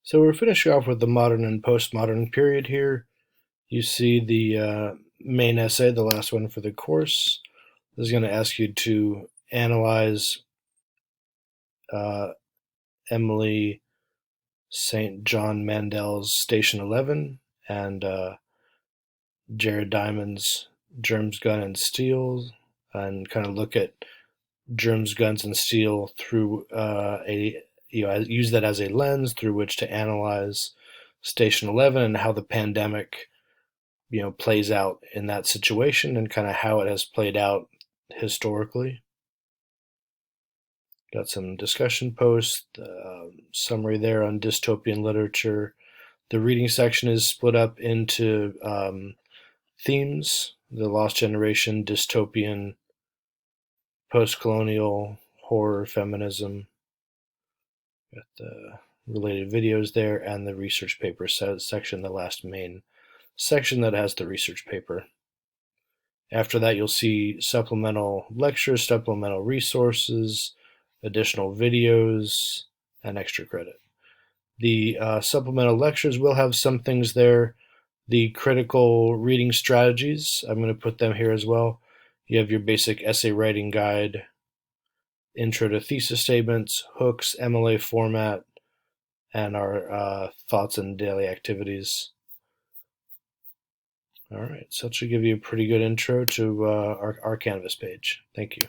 So we're finishing off with the modern and postmodern period here. You see the main essay, the last one for the course. This is going to ask you to analyze uh, Emily St. John Mandel's Station 11 and Jared Diamond's Germs, Gun, and Steel, and kind of look at germs, guns, and steel through use that as a lens through which to analyze Station 11 and how the pandemic plays out in that situation and kind of how it has played out historically. Got some discussion posts, summary there on dystopian literature. The reading section is split up into themes: the Lost Generation, dystopian, post-colonial, horror, feminism. Got the related videos there and the research paper section, the last main section that has the research paper. After that, you'll see supplemental lectures, supplemental resources, additional videos, and extra credit. The supplemental lectures will have some things there. The critical reading strategies, I'm going to put them here as well. You have your basic essay writing guide, intro to thesis statements, hooks, MLA format, and our thoughts and daily activities. All right, so that should give you a pretty good intro to our Canvas page. Thank you.